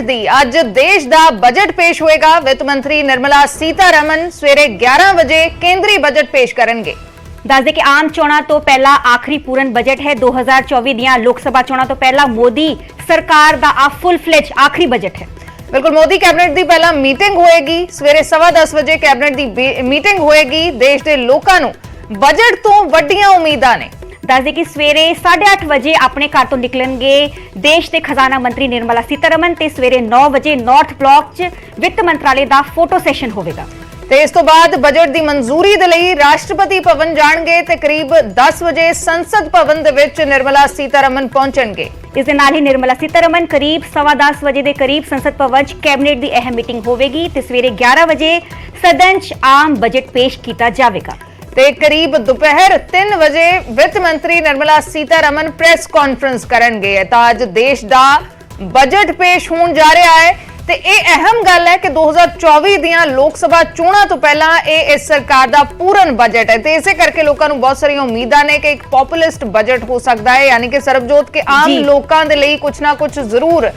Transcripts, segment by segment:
दी अज देश दा बजट पेश होएगा। वित्त मंत्री निर्मला सीतारमन सवेरे 11 बजे केंद्रीय बजट पेश करेंगे। दस दे कि आम चोणां तो पहला आखिरी पूर्ण बजट है। 2024 दियां लोक सभा चोणां तो पहला मोदी सरकार दा आ फुल फ्लेज आखिरी बजट है। बिल्कुल, मोदी कैबिनेट दी पहला मीटिंग होएगी। सवेरे 10:15 बजे कैबिनेट दी मीटिंग होएगी। देश दे लोकां नूं बजट तो वड्डियां उम्मीदां ने। दस दे कि सवेरे 8:30 बजे अपने घर तो निकलणगे देश के खजाना मंत्री निर्मला सीतारमन ते सवेरे 9 बजे नॉर्थ ब्लॉक च वित्त मंत्रालय दा फोटो सैशन होवेगा। ते इस तो बाद बजट दी मंजूरी दे लई राष्ट्रपति भवन जाणगे ते करीब 10 बजे संसद भवन दे विच निर्मला सीतारमन पहुंचणगे। इस दे नाल ही निर्मला सीतारमन करीब 10:15 बजे दे करीब संसद भवन च कैबिनेट दी अहम मीटिंग होवेगी ते सवेरे 11 बजे सदन च आम बजट पेश कीता जावेगा। ते करीब दोपहर 3 बजे वित्त मंत्री निर्मला सीतारमन प्रेस कॉन्फ्रेंस करनगे। तां अज देश दा बजट पेश होण जा रहा है ते यह अहम गल है कि 2024 दियां लोक सभा चोणां तो पहला इस सरकार दा पूर्ण बजट है। ते इसे करके लोकां नूं बहुत सारी उम्मीदां ने कि एक पॉपुलिस्ट बजट हो सकता है, यानी कि सरबजोत के आम लोकां दे लई कुछ ना कुछ जरूर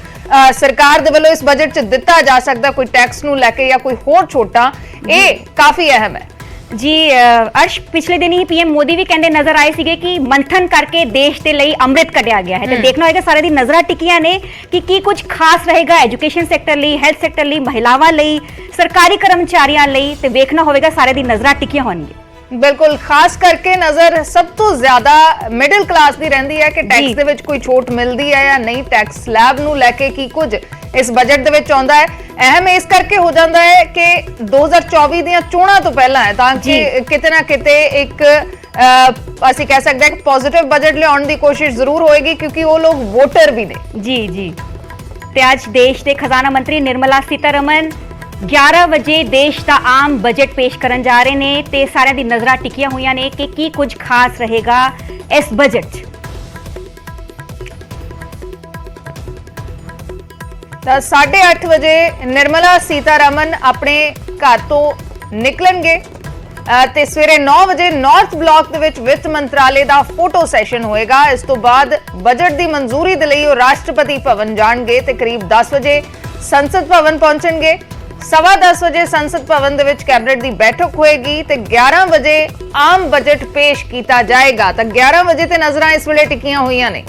सरकार दे वल्लों इस बजट च दिता जा सकदा। कोई टैक्स नूं लैके या कोई होर छोटा, ये काफी अहम है। जी अर्श, पिछले दिन ही पीएम मोदी भी कहते नजर आए सीगे कि मंथन करके देश के लिए अमृत कढ़िया गया है। तो देखना होगा सारे दिन नजर टिकिया ने कि कुछ खास रहेगा एजुकेशन सैक्टर लिए, हेल्थ सैक्टर लिए, महिलावां लिए, सरकारी कर्मचारियों लिए। तो देखना होगा सारे दिन नजर टिकिया होंगी। बिल्कुल, खास करके नजर सब तो ज्यादा मिडिल क्लास की रहिंदी है कि टैक्स दे विच कोई छूट मिलती है या नहीं, टैक्स स्लैब नूं लैके की कुछ इस बजट दे विच आउंदा है। अहम इस करके हो जाता है कि 2024 दियां चोणां तो पहला है, ताकि किते ना किते एक असीं कह सकते हैं कि पॉजिटिव बजट लियाउण दी कोशिश जरूर होएगी, क्योंकि वो लोग वोटर भी ने। जी ते अज देश के खजाना मंत्री निर्मला सीतारमन 11 बजे देश का आम बजट पेश करन जा रहे ने ते सारे दी नजरां टिकियां हुई ने कि की कुछ खास रहेगा इस बजट। 8:30 बजे निर्मला सीतारमन अपने घर तो निकलणगे ते सवेरे 9 बजे नॉर्थ ब्लॉक दे विच वित्त मंत्रालय दा फोटो सैशन होएगा। इस तो बाद बजट दी मंजूरी दे लई राष्ट्रपति भवन जाणगे ते करीब 10 बजे संसद भवन पहुंचणगे। 10:15 बजे संसद भवन दे विच कैबिनेट दी बैठक होएगी ते 11 बजे आम बजट पेश किया जाएगा। तो 11 बजे ते नजरां इस वेले टिकियां हुई ने।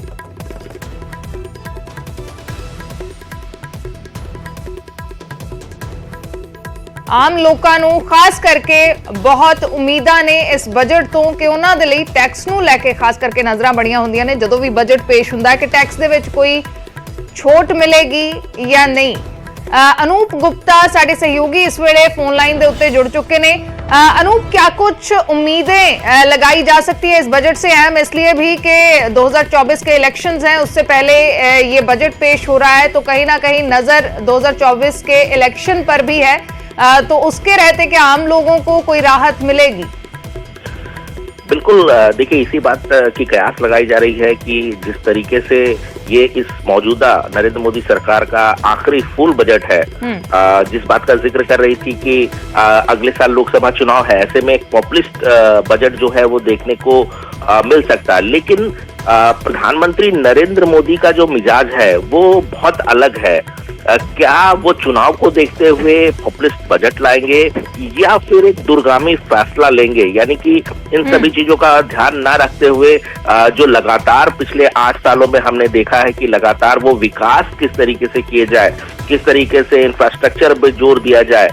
आम लोकां नूं खास करके बहुत उम्मीदां ने इस बजट तो कि उन्हां दे लई टैक्स नूं लैके खास करके नजरां बड़ियां हुंदियां ने जदों भी बजट पेश हुंदा है कि टैक्स दे विच कोई छूट मिलेगी या नहीं। अनूप गुप्ता साडे सहयोगी इस वेले फोन लाइन दे उत्ते जुड़ चुके ने। अनूप, क्या कुछ उम्मीदें लगाई जा सकती है इस बजट से? अहम इसलिए भी कि 2024 के इलेक्शंस हैं, उससे पहले ये बजट पेश हो रहा है, तो कहीं ना कहीं नजर 2024 के इलेक्शन पर भी है। तो उसके रहते कि आम लोगों को कोई राहत मिलेगी? बिल्कुल, देखिए इसी बात की कयास लगाई जा रही है कि जिस तरीके से ये इस मौजूदा नरेंद्र मोदी सरकार का आखिरी फुल बजट है, जिस बात का जिक्र कर रही थी कि अगले साल लोकसभा चुनाव है, ऐसे में एक पॉपुलिस्ट बजट जो है वो देखने को मिल सकता है। लेकिन प्रधानमंत्री नरेंद्र मोदी का जो मिजाज है वो बहुत अलग है। क्या वो चुनाव को देखते हुए पॉपुलिस्ट बजट लाएंगे या फिर एक दूरगामी फैसला लेंगे, यानी कि इन सभी चीजों का ध्यान ना रखते हुए जो लगातार पिछले 8 सालों में हमने देखा है कि लगातार वो विकास किस तरीके से किए जाए, किस तरीके से इंफ्रास्ट्रक्चर पे जोर दिया जाए,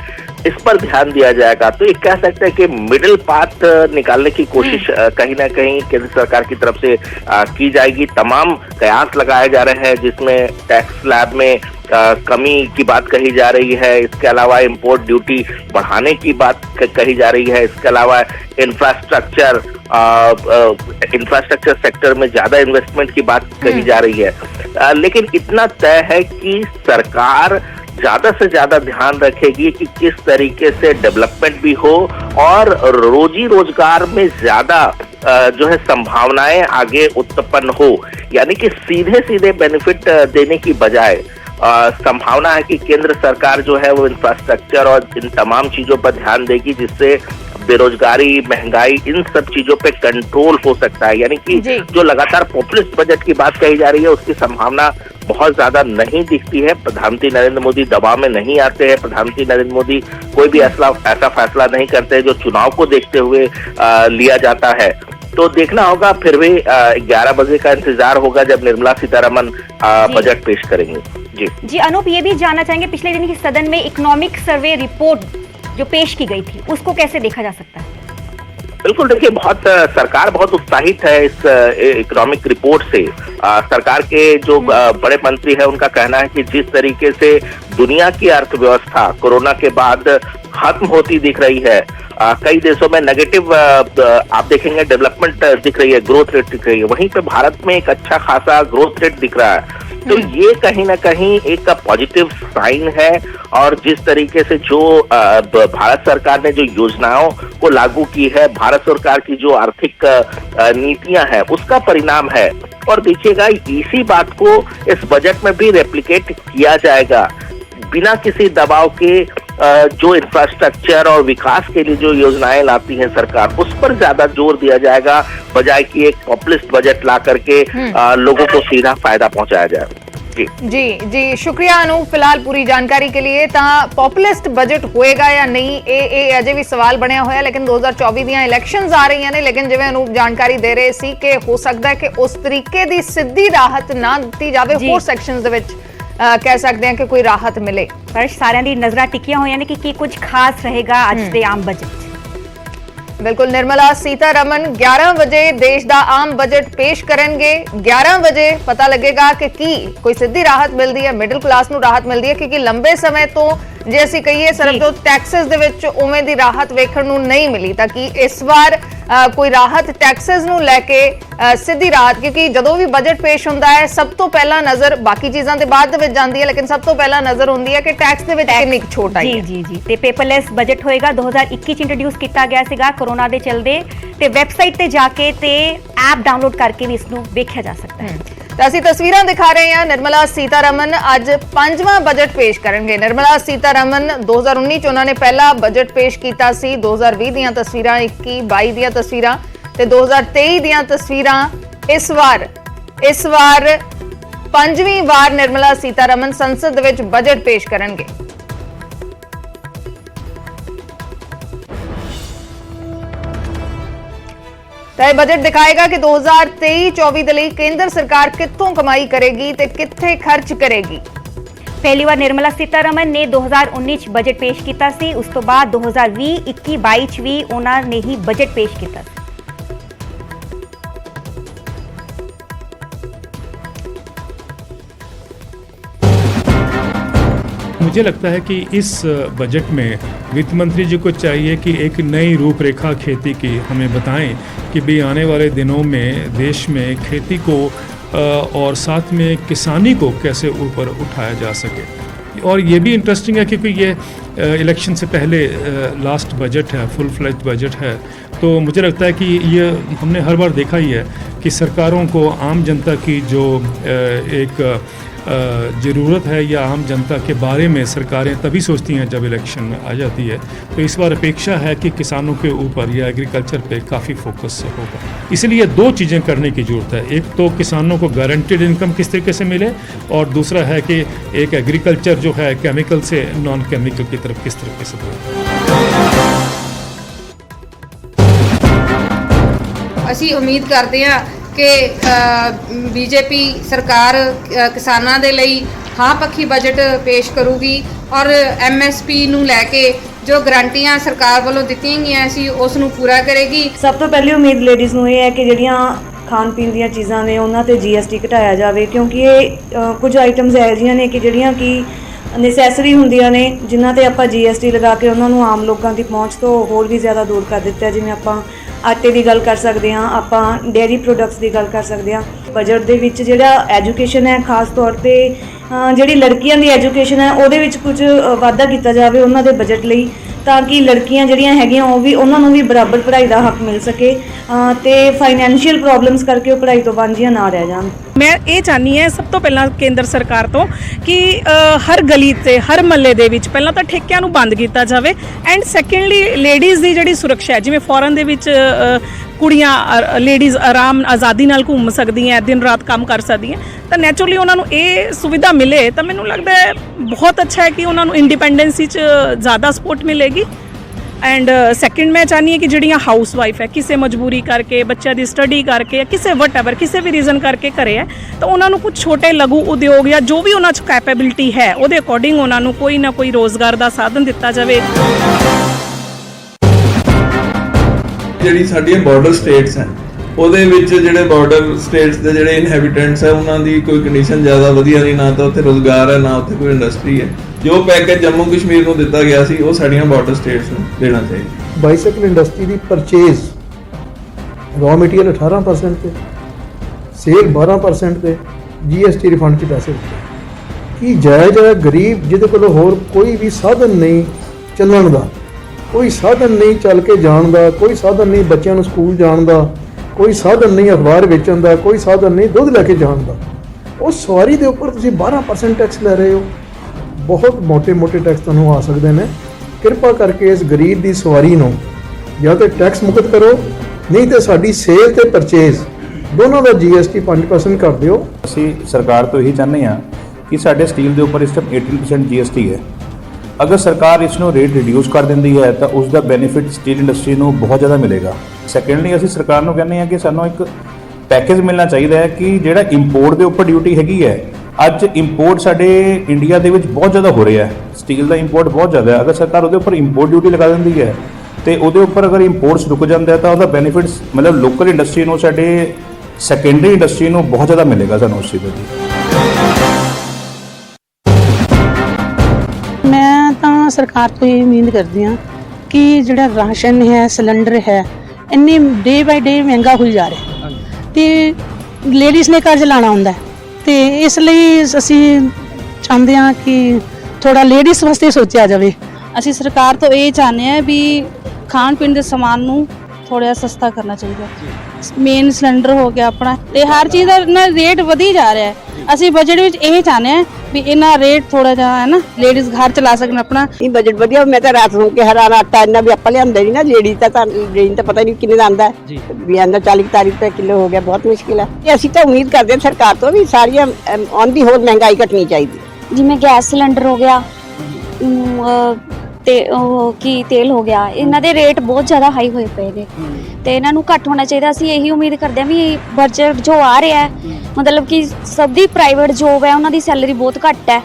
इस पर ध्यान दिया जाएगा। तो ये कह सकते हैं कि मिडिल पाथ निकालने की कोशिश कहीं ना कहीं केंद्र सरकार की तरफ से की जाएगी। तमाम कयास लगाए जा रहे हैं, जिसमें टैक्स स्लैब में कमी की बात कही जा रही है, इसके अलावा इंपोर्ट ड्यूटी बढ़ाने की बात कही जा रही है, इसके अलावा इंफ्रास्ट्रक्चर सेक्टर में ज्यादा इन्वेस्टमेंट की बात कही जा रही है। लेकिन इतना तय है कि सरकार ज्यादा से ज्यादा ध्यान रखेगी कि किस तरीके से डेवलपमेंट भी हो और रोजी रोजगार में ज्यादा जो है संभावनाएं आगे उत्पन्न हो, यानी कि सीधे सीधे बेनिफिट देने की बजाय संभावना है कि केंद्र सरकार जो है वो इंफ्रास्ट्रक्चर और इन तमाम चीजों पर ध्यान देगी, जिससे बेरोजगारी, महंगाई, इन सब चीजों पे कंट्रोल हो सकता है। यानी कि जो लगातार पॉपुलिस्ट बजट की बात कही जा रही है उसकी संभावना बहुत ज्यादा नहीं दिखती है। प्रधानमंत्री नरेंद्र मोदी दबाव में नहीं आते हैं। प्रधानमंत्री नरेंद्र मोदी कोई भी ऐसा फैसला नहीं करते जो चुनाव को देखते हुए लिया जाता है। तो देखना होगा, फिर भी 11 बजे का इंतजार होगा जब निर्मला सीतारमण बजट पेश करेंगे। जी अनूप, ये भी जानना चाहेंगे, पिछले दिन की सदन में इकोनॉमिक सर्वे रिपोर्ट जो पेश की गई थी उसको कैसे देखा जा सकता है? बिल्कुल, देखिए, सरकार बहुत उत्साहित है इस इकोनॉमिक रिपोर्ट से। सरकार के जो बड़े मंत्री हैं उनका कहना है कि जिस तरीके से दुनिया की अर्थव्यवस्था कोरोना के बाद खत्म होती दिख रही है, कई देशों में नेगेटिव आप देखेंगे डेवलपमेंट दिख रही है, ग्रोथ रेट दिख रही है, वहीं पे भारत में एक अच्छा खासा ग्रोथ रेट दिख रहा है। तो ये कहीं ना कहीं एक पॉजिटिव साइन है। और जिस तरीके से जो भारत सरकार ने जो योजनाओं को लागू की है, भारत सरकार की जो आर्थिक नीतियां हैं, उसका परिणाम है। और देखिएगा, इसी बात को इस बजट में भी रेप्लिकेट किया जाएगा। बिना किसी दबाव के जो इंफ्रास्ट्रक्चर और विकास के लिए जो योजनाएं लाती है सरकार, उस पर ज्यादा जोर दिया जाएगा, बजाय कि एक पॉपुलिस्ट बजट ला करके लोगों को सीधा फायदा पहुंचाया जाए। जी शुक्रिया अनूप, फिलहाल पूरी जानकारी के लिए। ਤਾਂ ਪੋਪੂਲਿਸਟ ਬਜਟ ਹੋਏਗਾ ਜਾਂ ਨਹੀਂ, ਇਹ ਅਜੇ ਵੀ ਸਵਾਲ ਬਣਿਆ ਹੋਇਆ। ਲੇਕਿਨ 2024 ਦੀਆਂ ਇਲੈਕਸ਼ਨਸ ਆ ਰਹੀਆਂ ਨੇ, ਲੇਕਿਨ ਜਿਵੇਂ ਅਨੂਪ ਜਾਣਕਾਰੀ ਦੇ ਰਹੇ ਸੀ ਕਿ ਹੋ ਸਕਦਾ ਹੈ ਕਿ ਉਸ ਤਰੀਕੇ ਦੀ ਸਿੱਧੀ ਰਾਹਤ ਨਾ ਦਿੱਤੀ ਜਾਵੇ, ਹੋਰ ਸੈਕਸ਼ਨਸ ਦੇ ਵਿੱਚ ਕਹਿ ਸਕਦੇ ਹਾਂ ਕਿ ਕੋਈ ਰਾਹਤ ਮਿਲੇ। ਪਰ ਸਾਰਿਆਂ ਦੀ ਨਜ਼ਰਾਂ ਟਿਕੀਆਂ ਹੋਈਆਂ ਨੇ ਕਿ ਕੀ ਕੁਝ ਖਾਸ ਰਹੇਗਾ ਅੱਜ ਦੇ ਆਮ ਬਜਟ। बिल्कुल, निर्मला सीतारमण 11 बजे देश का आम बजट पेश करेंगे। 11 बजे पता लगेगा कि कोई सीधी राहत मिलती है, मिडिल क्लास नूं राहत मिलती है, क्योंकि लंबे समय तो जे असीं कहीए सिर्फ जो टैक्सेस दे विच उवें दी राहत वेखण नूं नहीं मिली, ताकि इस बार कोई राहत टैक्सेस नूं लैके सीधी राहत, क्योंकि जदों भी बजट पेश हुंदा है सब तो पहला नज़र बाकी चीज़ां दे बाद दे विच जांदी है, लेकिन सब तो पहला नज़र हुंदी है कि टैक्स दे विच कितनी छूट आई है। जी ते पेपरलैस बजट होएगा, 2021 इंट्रोड्यूस किया गया सीगा कोरोना दे चलदे, ते वैबसाइट ते जाके ते ऐप डाउनलोड करके भी इसनूं वेखिया जा सकता है। तो ਅਸੀਂ ਤਸਵੀਰਾਂ ਦਿਖਾ ਰਹੇ ਹਾਂ। निर्मला सीतारमण ਅੱਜ 5ਵਾਂ ਬਜਟ ਪੇਸ਼ ਕਰਨਗੇ। निर्मला सीतारमण 2019 ਚ ਉਹਨਾਂ ਨੇ ਪਹਿਲਾ ਬਜਟ ਪੇਸ਼ ਕੀਤਾ ਸੀ। 2020 ਦੀਆਂ ਤਸਵੀਰਾਂ, 21 22 ਦੀਆਂ ਤਸਵੀਰਾਂ ਤੇ 2023 ਦੀਆਂ ਤਸਵੀਰਾਂ। ਇਸ ਵਾਰ 5ਵੀਂ ਵਾਰ निर्मला सीतारमण ਸੰਸਦ ਦੇ ਵਿੱਚ ਬਜਟ ਪੇਸ਼ ਕਰਨਗੇ। तो यह बजट दिखाएगा कि 2023-24 के लिए केंद्र सरकार कितों कमाई करेगी ते कित्थे खर्च करेगी। पहली बार निर्मला सीतारमण ने 2019 बजट पेश किया सी, उस तो बाद 2020, 21, 22 भी उन्होंने ही बजट पेश किया। मुझे लगता है कि इस बजट में वित्त मंत्री जी को चाहिए कि एक नई रूपरेखा खेती की हमें बताएं कि भाई आने वाले दिनों में देश में खेती को और साथ में किसानी को कैसे ऊपर उठाया जा सके। और ये भी इंटरेस्टिंग है क्योंकि ये इलेक्शन से पहले लास्ट बजट है, फुल फ्लेज बजट है। तो मुझे लगता है कि ये हमने हर बार देखा ही है कि सरकारों को आम जनता की जो एक ज़रूरत है या आम जनता के बारे में सरकारें तभी सोचती हैं जब इलेक्शन आ जाती है। तो इस बार अपेक्षा है कि किसानों के ऊपर या एग्रीकल्चर पे काफ़ी फोकस होगा। इसलिए दो चीज़ें करने की ज़रूरत है। एक तो किसानों को गारंटेड इनकम किस तरीके से मिले, और दूसरा है कि एक एग्रीकल्चर जो है केमिकल से नॉन केमिकल की तरफ किस तरीके से बढ़े। ਅਸੀਂ ਉਮੀਦ ਕਰਦੇ ਹਾਂ ਕਿ बीजेपी सरकार किसानों के लिए हाँ पक्षी बजट पेश करूगी और MSP ਨੂੰ ਲੈ ਕੇ जो ਗਰੰਟੀਆਂ ਸਰਕਾਰ ਵੱਲੋਂ ਦਿੱਤੀਆਂ ਗਈਆਂ ਸੀ ਉਸ ਨੂੰ ਪੂਰਾ ਕਰੇਗੀ। ਸਭ ਤੋਂ ਪਹਿਲੀ ਉਮੀਦ ਲੇਡੀਜ਼ ਨੂੰ ਇਹ ਹੈ ਕਿ ਜਿਹੜੀਆਂ ਖਾਣ ਪੀਣ ਦੀਆਂ ਚੀਜ਼ਾਂ ਨੇ ਉਹਨਾਂ ਤੇ GST ਘਟਾਇਆ ਜਾਵੇ, ਕਿਉਂਕਿ ਇਹ ਕੁਝ ਆਈਟਮਸ ਇਹੋ ਜਿਹੀਆਂ ਨੇ ਕਿ ਜਿਹੜੀਆਂ ਕਿ ਨੈਸੈਸਰੀ ਹੁੰਦੀਆਂ ਨੇ, ਜਿਨ੍ਹਾਂ ਤੇ ਆਪਾਂ GST ਲਗਾ ਕੇ ਉਹਨਾਂ ਨੂੰ ਆਮ ਲੋਕਾਂ ਦੀ ਪਹੁੰਚ ਤੋਂ ਹੋਰ ਵੀ ਜ਼ਿਆਦਾ ਦੂਰ ਕਰ ਦਿੱਤਾ। ਜਿਵੇਂ ਆਪਾਂ ਆਟੇ ਦੀ ਗੱਲ ਕਰ ਸਕਦੇ ਹਾਂ, ਆਪਾਂ ਡੇਅਰੀ ਪ੍ਰੋਡਕਟਸ ਦੀ ਗੱਲ ਕਰ ਸਕਦੇ ਹਾਂ। ਬਜਟ ਦੇ ਵਿੱਚ ਜਿਹੜਾ ਐਜੂਕੇਸ਼ਨ ਹੈ, ਖਾਸ ਤੌਰ ਤੇ ਜਿਹੜੀ ਲੜਕੀਆਂ ਦੀ ਐਜੂਕੇਸ਼ਨ ਹੈ ਉਹਦੇ ਵਿੱਚ ਕੁਝ ਵਾਧਾ ਕੀਤਾ ਜਾਵੇ ਉਹਨਾਂ ਦੇ ਬਜਟ ਲਈ, ਤਾਂ ਕਿ ਲੜਕੀਆਂ ਜਿਹੜੀਆਂ ਹੈਗੀਆਂ ਉਹ ਵੀ ਉਹਨਾਂ ਨੂੰ ਵੀ ਬਰਾਬਰ ਪੜ੍ਹਾਈ ਦਾ ਹੱਕ ਮਿਲ ਸਕੇ ਤੇ ਫਾਈਨੈਂਸ਼ੀਅਲ ਪ੍ਰੋਬਲਮਸ ਕਰਕੇ ਉਹ ਪੜ੍ਹਾਈ ਤੋਂ ਵਾਂਝੀਆਂ ਨਾ ਰਹਿ ਜਾਣ। ਮੈਂ ਇਹ ਚਾਹੁੰਦੀ ਹਾਂ ਸਭ ਤੋਂ ਪਹਿਲਾਂ ਕੇਂਦਰ ਸਰਕਾਰ ਤੋਂ ਕਿ ਹਰ ਗਲੀ ਤੇ ਹਰ ਮਹੱਲੇ ਦੇ ਵਿੱਚ ਪਹਿਲਾਂ ਤਾਂ ਠੇਕਿਆਂ ਨੂੰ ਬੰਦ ਕੀਤਾ ਜਾਵੇ, ਐਂਡ ਸੈਕੰਡਲੀ ਲੇਡੀਜ਼ ਦੀ ਜਿਹੜੀ ਸੁਰੱਖਿਆ, ਜਿਵੇਂ ਫੋਰਨ ਦੇ ਵਿੱਚ ਕੁੜੀਆਂ ਲੇਡੀਜ਼ ਆਰਾਮ ਆਜ਼ਾਦੀ ਨਾਲ ਘੁੰਮ ਸਕਦੀਆਂ, ਦਿਨ ਰਾਤ ਕੰਮ ਕਰ ਸਕਦੀਆਂ, ਤਾਂ ਨੈਚੁਰਲੀ ਉਹਨਾਂ ਨੂੰ ਇਹ ਸੁਵਿਧਾ ਮਿਲੇ ਤਾਂ ਮੈਨੂੰ ਲੱਗਦਾ ਹੈ ਬਹੁਤ ਅੱਛਾ ਹੈ ਕਿ ਉਹਨਾਂ ਨੂੰ ਇੰਡੀਪੈਂਡੈਂਸੀ 'ਚ ਜ਼ਿਆਦਾ ਸਪੋਰਟ ਮਿਲੇਗੀ। ਐਂਡ ਸੈਕਿੰਡ ਮੈਂ ਚਾਹੁੰਦੀ ਹਾਂ ਕਿ ਜਿਹੜੀਆਂ ਹਾਊਸ ਵਾਈਫ ਹੈ, ਕਿਸੇ ਮਜਬੂਰੀ ਕਰਕੇ, ਬੱਚਿਆਂ ਦੀ ਸਟੱਡੀ ਕਰਕੇ, ਕਿਸੇ ਵਟਐਵਰ ਕਿਸੇ ਵੀ ਰੀਜ਼ਨ ਕਰਕੇ ਘਰੇ ਹੈ, ਤਾਂ ਉਹਨਾਂ ਨੂੰ ਕੁਝ ਛੋਟੇ ਲਘੂ ਉਦਯੋਗ ਜਾਂ ਜੋ ਵੀ ਉਹਨਾਂ 'ਚ ਕੈਪੇਬਿਲਿਟੀ ਹੈ ਉਹਦੇ ਅਕੋਰਡਿੰਗ ਉਹਨਾਂ ਨੂੰ ਕੋਈ ਨਾ ਕੋਈ ਰੋਜ਼ਗਾਰ ਦਾ ਸਾਧਨ ਦਿੱਤਾ ਜਾਵੇ। ਜਿਹੜੀ ਸਾਡੀਆਂ ਬਾਰਡਰ ਸਟੇਟਸ ਹਨ ਉਹਦੇ ਵਿੱਚ ਜਿਹੜੇ ਬਾਰਡਰ ਸਟੇਟਸ ਦੇ ਜਿਹੜੇ ਇਨਹੈਬੀਟੈਂਟਸ ਹੈ ਉਹਨਾਂ ਦੀ ਕੋਈ ਕੰਡੀਸ਼ਨ ਜ਼ਿਆਦਾ ਵਧੀਆ ਨਹੀਂ, ਨਾ ਤਾਂ ਉੱਥੇ ਰੋਜ਼ਗਾਰ ਹੈ ਨਾ ਉੱਥੇ ਕੋਈ ਇੰਡਸਟਰੀ ਹੈ। ਜੋ ਪੈਕੇਜ ਜੰਮੂ ਕਸ਼ਮੀਰ ਨੂੰ ਦਿੱਤਾ ਗਿਆ ਸੀ ਉਹ ਸਾਡੀਆਂ ਬਾਰਡਰ ਸਟੇਟਸ ਨੂੰ ਦੇਣਾ ਚਾਹੀਦਾ। ਬਾਈਸਾਈਕਲ ਇੰਡਸਟਰੀ ਦੀ ਪਰਚੇਜ਼ ਰॉ ਮਟੀਰੀਅਲ 18% ਤੇ, ਸੇਲ 12% ਤੇ, GST ਰਿਫੰਡ 'ਚ ਪੈਸੇ ਦਿੱਤੇ। ਕੀ ਜਾਇਜ਼ ਹੈ ਗਰੀਬ ਜਿਹਦੇ ਕੋਲ ਹੋਰ ਕੋਈ ਵੀ ਸਾਧਨ ਨਹੀਂ ਚੱਲਣ ਦਾ, ਕੋਈ ਸਾਧਨ ਨਹੀਂ ਚੱਲ ਕੇ ਜਾਣ ਦਾ, ਕੋਈ ਸਾਧਨ ਨਹੀਂ ਬੱਚਿਆਂ ਨੂੰ ਸਕੂਲ ਜਾਣ ਦਾ, ਕੋਈ ਸਾਧਨ ਨਹੀਂ ਅਖਬਾਰ ਵੇਚਣ ਦਾ, ਕੋਈ ਸਾਧਨ ਨਹੀਂ ਦੁੱਧ ਲੈ ਕੇ ਜਾਣ ਦਾ, ਉਹ ਸਵਾਰੀ ਦੇ ਉੱਪਰ ਤੁਸੀਂ 12% ਟੈਕਸ ਲੈ ਰਹੇ ਹੋ। ਬਹੁਤ ਮੋٹے ਟੈਕਸ ਤੁਹਾਨੂੰ ਆ ਸਕਦੇ ਨੇ। ਕਿਰਪਾ ਕਰਕੇ ਇਸ ਗਰੀਬ ਦੀ ਸਵਾਰੀ ਨੂੰ ਜਾਂ ਤਾਂ ਟੈਕਸ ਮੁਕਤ ਕਰੋ, ਨਹੀਂ ਤੇ ਸਾਡੀ ਸੇਲ ਤੇ ਪਰਚੇਜ਼ ਦੋਨੋਂ ਦਾ GST 5% ਕਰ ਦਿਓ। ਅਸੀਂ ਸਰਕਾਰ ਤੋਂ ਇਹੀ ਚਾਹੁੰਦੇ ਹਾਂ ਕਿ ਸਾਡੇ ਸਟੀਲ ਦੇ ਉੱਪਰ ਇਸ ਟਾਈਮ 18% GST ਹੈ। ਅਗਰ ਸਰਕਾਰ ਇਸ ਨੂੰ ਰੇਟ ਰਿਡਿਊਸ ਕਰ ਦਿੰਦੀ ਹੈ ਤਾਂ ਉਸ ਦਾ ਬੈਨੀਫਿਟ ਸਟੀਲ ਇੰਡਸਟਰੀ ਨੂੰ ਬਹੁਤ ਜ਼ਿਆਦਾ ਮਿਲੇਗਾ। ਸੈਕੰਡਲੀ ਅਸੀਂ ਸਰਕਾਰ ਨੂੰ ਕਹਿੰਦੇ ਹਾਂ ਕਿ ਸਾਨੂੰ ਇੱਕ ਪੈਕੇਜ ਮਿਲਣਾ ਚਾਹੀਦਾ ਹੈ ਕਿ ਜਿਹੜਾ ਇੰਪੋਰਟ ਦੇ ਉੱਪਰ ਡਿਊਟੀ ਹੈਗੀ ਹੈ, ਅੱਜ ਇੰਪੋਰਟ ਸਾਡੇ ਇੰਡੀਆ ਦੇ ਵਿੱਚ ਬਹੁਤ ਜ਼ਿਆਦਾ ਹੋ ਰਿਹਾ ਹੈ, ਸਟੀਲ ਦਾ ਇੰਪੋਰਟ ਬਹੁਤ ਜ਼ਿਆਦਾ ਹੈ। ਅਗਰ ਸਰਕਾਰ ਉਹਦੇ ਉੱਪਰ ਇੰਪੋਰਟ ਡਿਊਟੀ ਲਗਾ ਦਿੰਦੀ ਹੈ ਤੇ ਉਹਦੇ ਉੱਪਰ ਅਗਰ ਇੰਪੋਰਟਸ ਰੁਕ ਜਾਂਦੇ ਤਾਂ ਉਹਦਾ ਬੈਨੀਫਿਟਸ ਮਤਲਬ ਲੋਕਲ ਇੰਡਸਟਰੀ ਨੂੰ, ਸਾਡੇ ਸੈਕੰਡਰੀ ਇੰਡਸਟਰੀ ਨੂੰ ਬਹੁਤ ਜ਼ਿਆਦਾ ਮਿਲੇਗਾ ਸਾਨੂੰ ਉਸ ਚੀਜ਼ ਦਾ। ਮੈਂ ਤਾਂ ਸਰਕਾਰ ਤੋਂ ਇਹ ਉਮੀਦ ਕਰਦੀ ਹਾਂ ਕਿ ਜਿਹੜਾ ਰਾਸ਼ਨ ਹੈ, ਸਿਲੰਡਰ ਹੈ, ਇੰਨੇ ਡੇ ਬਾਈ ਡੇ ਮਹਿੰਗਾ ਹੋਈ ਜਾ ਰਿਹਾ ਤੇ ਲੇਡੀਜ਼ ਨੇ ਘਰ ਚਲਾਉਣਾ ਹੁੰਦਾ ਤੇ ਇਸ ਲਈ ਅਸੀਂ ਚਾਹੁੰਦੇ ਹਾਂ ਕਿ ਥੋੜਾ ਲੇਡੀਜ਼ ਵਾਸਤੇ ਸੋਚਿਆ ਜਾਵੇ। ਅਸੀਂ ਸਰਕਾਰ ਤੋਂ ਇਹ ਚਾਹੁੰਦੇ ਹਾਂ ਵੀ ਖਾਣ ਪੀਣ ਦੇ ਸਮਾਨ ਨੂੰ ਥੋੜਾ ਸਸਤਾ ਕਰਨਾ ਚਾਹੀਦਾ। ਮੇਨ ਸਿਲੰਡਰ ਹੋ ਗਿਆ ਆਪਣਾ ਤੇ ਹਰ ਚੀਜ਼ ਦਾ ਨਾ ਰੇਟ ਵਧੀ ਜਾ ਰਿਹਾ ਹੈ। ਅਸੀਂ ਬਜਟ ਵਿੱਚ ਇਹ ਚਾਹੁੰਦੇ ਹਾਂ ਵੀ ਇਹਨਾਂ ਰੇਟ ਥੋੜਾ ਜਿਹਾ ਹੈ ਨਾ ਲੇਡੀਜ਼ ਘਰ ਚਲਾ ਸਕਣ ਆਪਣਾ। ਇਹ ਬਜਟ ਵਧੀਆ। ਮੈਂ ਤਾਂ ਰਾਤ ਨੂੰ ਕਿ ਹਰਾਰਾ ਆਟਾ ਇੰਨਾ ਵੀ ਆਪਾਂ ਲਿਆਂਦੇ ਨਹੀਂ ਨਾ, ਲੇਡੀ ਤਾਂ ਲੇਡੀ ਤਾਂ ਪਤਾ ਨਹੀਂ ਕਿੰਨੇ ਦਾ ਆਉਂਦਾ ਵੀ ਆਂਦਾ 40 ਰੁਪਏ ਕਿਲੋ ਹੋ ਗਿਆ, ਬਹੁਤ ਮੁਸ਼ਕਿਲ ਹੈ। ਤੇ ਅਸੀਂ ਤਾਂ ਉਮੀਦ ਕਰਦੇ ਹਾਂ ਸਰਕਾਰ ਤੋਂ ਵੀ ਸਾਰੀਆਂ ਆਉਂਦੀ ਹੋਰ ਮਹਿੰਗਾਈ ਘਟਣੀ ਚਾਹੀਦੀ। ਜਿਵੇਂ ਗੈਸ ਸਿਲੰਡਰ ਹੋ ਗਿਆ ਤੇ ਉਹ ਕੀ ਤੇਲ ਹੋ ਗਿਆ, ਇਹਨਾਂ ਦੇ ਰੇਟ ਬਹੁਤ ਜ਼ਿਆਦਾ ਹਾਈ ਹੋਏ ਪਏ ਨੇ ਤੇ ਇਹਨਾਂ ਨੂੰ ਘੱਟ ਹੋਣਾ ਚਾਹੀਦਾ। ਅਸੀਂ ਇਹੀ ਉਮੀਦ ਕਰਦੇ ਹਾਂ ਵੀ ਬਜਟ ਜੋ ਆ ਰਿਹਾ ਹੈ, ਮਤਲਬ ਕਿ ਸਭ ਦੀ ਪ੍ਰਾਈਵੇਟ ਜੋਬ ਹੈ, ਉਹਨਾਂ ਦੀ ਸੈਲਰੀ ਬਹੁਤ ਘੱਟ ਹੈ,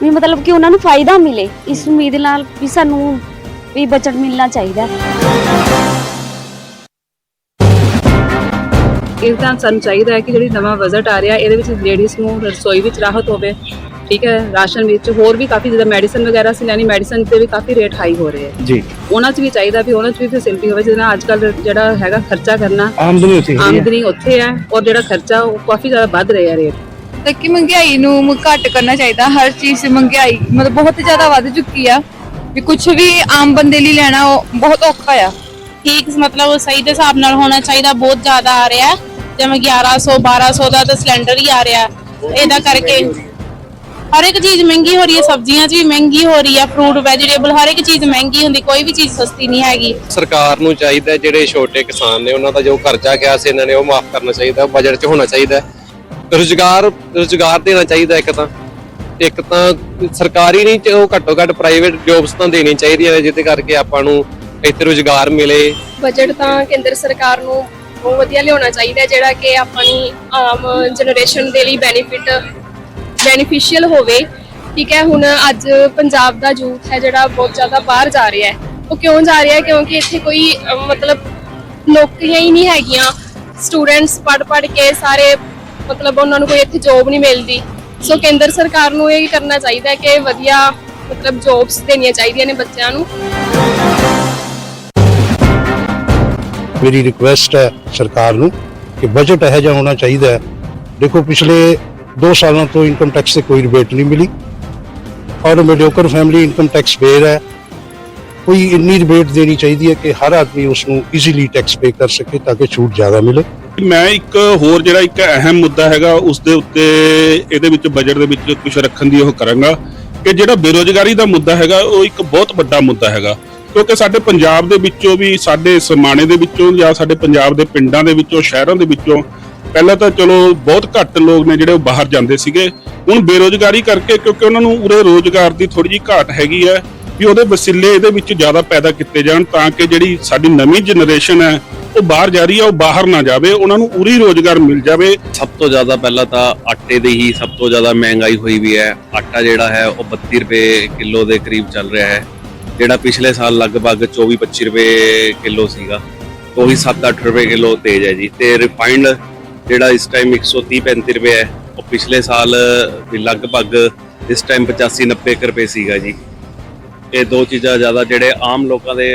ਵੀ ਮਤਲਬ ਕਿ ਉਹਨਾਂ ਨੂੰ ਫਾਇਦਾ ਮਿਲੇ। ਇਸ ਉਮੀਦ ਨਾਲ ਵੀ ਸਾਨੂੰ ਵੀ ਬਜਟ ਮਿਲਣਾ ਚਾਹੀਦਾ। ਇਹ ਤਾਂ ਸਾਨੂੰ ਚਾਹੀਦਾ ਹੈ ਕਿ ਜਿਹੜੀ ਨਵਾਂ ਬਜਟ ਆ ਰਿਹਾ ਇਹਦੇ ਵਿੱਚ ਲੇਡੀਜ਼ ਨੂੰ ਰਸੋਈ ਵਿੱਚ ਰਾਹਤ ਹੋਵੇ, ਠੀਕ ਹੈ। ਰਾਸ਼ਨ ਵਿੱਚ ਹੋਰ ਵੀ ਕਾਫੀ ਜ਼ਿਆਦਾ ਮੈਡੀਸਨ ਵਗੈਰਾ ਸੀ ਲੈਣੀ, ਮੈਡੀਸਨ ਤੇ ਵੀ ਕਾਫੀ ਰੇਟ ਹਾਈ ਹੋ ਰਹੇ ਹੈ ਜੀ। ਉਹਨਾਂ 'ਚ ਵੀ ਚਾਹੀਦਾ ਵੀ ਉਹਨਾਂ 'ਚ ਵੀ ਫੈਸਿਲਿਟੀ ਹੋਵੇ, ਜਿਹਦੇ ਨਾਲ ਅੱਜ ਕੱਲ੍ਹ ਜਿਹੜਾ ਹੈਗਾ ਖਰਚਾ ਕਰਨਾ ਆਮਦਨੀ ਉੱਥੇ ਹੈ ਔਰ ਜਿਹੜਾ ਖਰਚਾ ਉਹ ਕਾਫੀ ਜ਼ਿਆਦਾ ਵੱਧ ਰਿਹਾ ਰੇਟ। ਤਾਂ ਕਿ ਮਹਿੰਗਾਈ ਨੂੰ ਘੱਟ ਕਰਨਾ ਚਾਹੀਦਾ। ਹਰ ਚੀਜ਼ ਮਹਿੰਗਾਈ ਮਤਲਬ ਬਹੁਤ ਜ਼ਿਆਦਾ ਵੱਧ ਚੁੱਕੀ ਆ ਵੀ ਕੁਝ ਵੀ ਆਮ ਬੰਦੇ ਲਈ ਲੈਣਾ ਉਹ ਬਹੁਤ ਔਖਾ ਆ। ਠੀਕ ਮਤਲਬ ਸਹੀ ਦੇ ਹਿਸਾਬ ਨਾਲ ਹੋਣਾ ਚਾਹੀਦਾ। ਬਹੁਤ ਜ਼ਿਆਦਾ ਆ ਰਿਹਾ ਜਿਵੇਂ 1100-1200 ਦਾ ਤਾਂ ਸਿਲੰਡਰ ਹੀ ਆ ਰਿਹਾ। ਇਹਦਾ ਕਰਕੇ ਹਰ ਇੱਕ ਚੀਜ਼ ਮਹਿੰਗੀ ਹੋ ਰਹੀ ਹੈ। ਸਬਜ਼ੀਆਂ 'ਚ ਵੀ ਮਹਿੰਗੀ ਹੋ ਰਹੀ ਹੈ, ਫਰੂਟ ਵੈਜੀਟੇਬਲ ਹਰ ਇੱਕ ਚੀਜ਼ ਮਹਿੰਗੀ ਹੁੰਦੀ, ਕੋਈ ਵੀ ਚੀਜ਼ ਸਸਤੀ ਨਹੀਂ ਹੈਗੀ। ਸਰਕਾਰ ਨੂੰ ਚਾਹੀਦਾ ਜਿਹੜੇ ਛੋਟੇ ਕਿਸਾਨ ਨੇ ਉਹਨਾਂ ਦਾ ਜੋ ਕਰਜ਼ਾ ਗਿਆ ਸੀ ਇਹਨਾਂ ਨੇ ਉਹ ਮਾਫ ਕਰਨਾ ਚਾਹੀਦਾ, ਬਜਟ 'ਚ ਹੋਣਾ ਚਾਹੀਦਾ। ਰੁਜ਼ਗਾਰ ਦੇਣਾ ਚਾਹੀਦਾ। ਇੱਕ ਤਾਂ ਸਰਕਾਰੀ ਨਹੀਂ, ਉਹ ਘੱਟੋ ਘੱਟ ਪ੍ਰਾਈਵੇਟ ਜੋਬਸ ਤਾਂ ਦੇਣੀ ਚਾਹੀਦੀਆਂ ਨੇ ਜਿਹਦੇ ਕਰਕੇ ਆਪਾਂ ਨੂੰ ਇੱਥੇ ਰੁਜ਼ਗਾਰ ਮਿਲੇ। ਬਜਟ ਤਾਂ ਕੇਂਦਰ ਸਰਕਾਰ ਨੂੰ ਬਹੁਤ ਵਧੀਆ ਲਿਆਉਣਾ ਚਾਹੀਦਾ ਜਿਹੜਾ ਕਿ ਆਪਣੀ ਆਮ ਜਨਰੇਸ਼ਨ ਦੇ ਲਈ ਬੈਨੀਫੀਸ਼ੀਅਲ ਹੋਵੇ, ਠੀਕ ਹੈ। ਹੁਣ ਅੱਜ ਪੰਜਾਬ ਦਾ ਯੂਥ ਹੈ ਜਿਹੜਾ ਬਹੁਤ ਜ਼ਿਆਦਾ ਬਾਹਰ ਜਾ ਰਿਹਾ ਹੈ। ਉਹ ਕਿਉਂ ਜਾ ਰਿਹਾ ਹੈ? ਕਿਉਂਕਿ ਇੱਥੇ ਕੋਈ ਮਤਲਬ ਨੌਕਰੀਆਂ ਹੀ ਨਹੀਂ ਹੈਗੀਆਂ। ਸਟੂਡੈਂਟਸ ਪੜ੍ਹ ਕੇ ਸਾਰੇ ਮਤਲਬ ਉਹਨਾਂ ਨੂੰ ਕੋਈ ਇੱਥੇ ਜੋਬ ਨਹੀਂ ਮਿਲਦੀ। ਸੋ ਕੇਂਦਰ ਸਰਕਾਰ ਨੂੰ ਇਹ ਕਰਨਾ ਚਾਹੀਦਾ ਹੈ ਕਿ ਵਧੀਆ ਮਤਲਬ ਜੋਬਸ ਦੇਣੀਆਂ ਚਾਹੀਦੀਆਂ ਨੇ ਬੱਚਿਆਂ ਨੂੰ। ਮੇਰੀ ਰਿਕੁਐਸਟ ਹੈ ਸਰਕਾਰ ਨੂੰ ਕਿ ਬਜਟ ਇਹੋ ਜਿਹਾ ਹੋਣਾ ਚਾਹੀਦਾ ਹੈ। ਦੇਖੋ ਪਿਛਲੇ 2 ਸਾਲਾਂ ਤੋਂ ਇਨਕਮ ਟੈਕਸ ਤੇ ਕੋਈ ਰਿਬੇਟ ਨਹੀਂ ਮਿਲੀ ਔਰ mediocre family income tax payer ਹੈ। ਕੋਈ ਇੰਨੀ ਰਿਬੇਟ ਦੇਣੀ ਚਾਹੀਦੀ ਹੈ ਕਿ ਹਰ ਆਦਮੀ ਉਸ ਨੂੰ ਈਜ਼ੀਲੀ ਟੈਕਸ ਪੇ ਕਰ ਸਕੇ ਤਾਂ ਕਿ ਛੂਟ ਜ਼ਿਆਦਾ ਮਿਲੇ। ਮੈਂ ਇੱਕ ਹੋਰ ਜਿਹੜਾ ਇੱਕ ਅਹਿਮ ਮੁੱਦਾ ਹੈਗਾ ਉਸ ਦੇ ਉੱਤੇ ਇਹਦੇ ਵਿੱਚ ਬਜਟ ਦੇ ਵਿੱਚ ਕੁਝ ਰੱਖਣ ਦੀ ਉਹ ਕਰਾਂਗਾ ਕਿ ਜਿਹੜਾ ਬੇਰੁਜ਼ਗਾਰੀ ਦਾ ਮੁੱਦਾ ਹੈਗਾ ਉਹ ਇੱਕ ਬਹੁਤ ਵੱਡਾ ਮੁੱਦਾ ਹੈਗਾ। ਕਿਉਂਕਿ ਸਾਡੇ ਪੰਜਾਬ ਦੇ ਵਿੱਚੋਂ ਵੀ, ਸਾਡੇ ਸਮਾਣੇ ਦੇ ਵਿੱਚੋਂ ਜਾਂ ਸਾਡੇ ਪੰਜਾਬ ਦੇ ਪਿੰਡਾਂ ਦੇ ਵਿੱਚੋਂ, ਸ਼ਹਿਰਾਂ ਦੇ ਵਿੱਚੋਂ ਪਹਿਲਾਂ ਤਾਂ ਚਲੋ ਬਹੁਤ ਘੱਟ ਲੋਕ ਨੇ ਜਿਹੜੇ ਉਹ ਬਾਹਰ ਜਾਂਦੇ ਸੀਗੇ। ਹੁਣ ਬੇਰੋਜ਼ਗਾਰੀ ਕਰਕੇ, ਕਿਉਂਕਿ ਉਹਨਾਂ ਨੂੰ ਉਰੇ ਰੋਜ਼ਗਾਰ ਦੀ ਥੋੜੀ ਜਿਹੀ ਘਾਟ ਹੈਗੀ ਹੈ, ਵੀ ਉਹਦੇ ਵਸੀਲੇ ਇਹਦੇ ਵਿੱਚ ਜ਼ਿਆਦਾ ਪੈਦਾ ਕੀਤੇ ਜਾਣ ਤਾਂ ਕਿ ਜਿਹੜੀ ਸਾਡੀ ਨਵੀਂ ਜਨਰੇਸ਼ਨ ਹੈ ਉਹ ਬਾਹਰ ਜਾ ਰਹੀ ਹੈ ਉਹ ਬਾਹਰ ਨਾ ਜਾਵੇ, ਉਹਨਾਂ ਨੂੰ ਉਰੀ ਰੋਜ਼ਗਾਰ ਮਿਲ ਜਾਵੇ। ਸਭ ਤੋਂ ਜ਼ਿਆਦਾ ਪਹਿਲਾਂ ਤਾਂ ਆਟੇ ਦੀ ਹੀ ਸਭ ਤੋਂ ਜ਼ਿਆਦਾ ਮਹਿੰਗਾਈ ਹੋਈ ਵੀ ਹੈ। ਆਟਾ ਜਿਹੜਾ ਹੈ ਉਹ 32 ਰੁਪਏ ਕਿਲੋ ਦੇ ਕਰੀਬ ਚੱਲ ਰਿਹਾ ਹੈ, ਜਿਹੜਾ ਪਿਛਲੇ ਸਾਲ ਲਗਭਗ 24-25 ਰੁਪਏ ਕਿਲੋ ਸੀਗਾ, ਉਹੀ 7-8 ਰੁਪਏ ਕਿਲੋ ਤੇਜ਼ ਹੈ ਜੀ। ਤੇ ਰਿਫਾਈਨਡ ਜਿਹੜਾ ਇਸ ਟਾਈਮ 130-35 ਰੁਪਏ ਹੈ, ਉਹ ਪਿਛਲੇ ਸਾਲ ਵੀ ਲਗਭਗ ਇਸ ਟਾਈਮ 85-90 ਰੁਪਏ ਸੀਗਾ ਜੀ। ਇਹ ਦੋ ਚੀਜ਼ਾਂ ਜ਼ਿਆਦਾ ਜਿਹੜੇ ਆਮ ਲੋਕਾਂ ਦੇ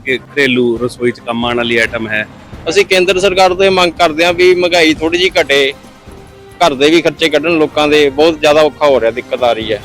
ਘਰੇਲੂ ਰਸੋਈ 'ਚ ਕੰਮ ਆਉਣ ਵਾਲੀ ਆਈਟਮ ਹੈ। ਅਸੀਂ ਕੇਂਦਰ ਸਰਕਾਰ ਤੋਂ ਇਹ ਮੰਗ ਕਰਦੇ ਹਾਂ ਵੀ ਮਹਿੰਗਾਈ ਥੋੜੀ ਜਿਹੀ ਘਟੇ, ਘਰ ਦੇ ਵੀ ਖਰਚੇ ਕੱਢਣ, ਲੋਕਾਂ ਦੇ ਬਹੁਤ ਜ਼ਿਆਦਾ ਔਖਾ ਹੋ ਰਿਹਾ, ਦਿੱਕਤ ਆ ਰਹੀ ਹੈ।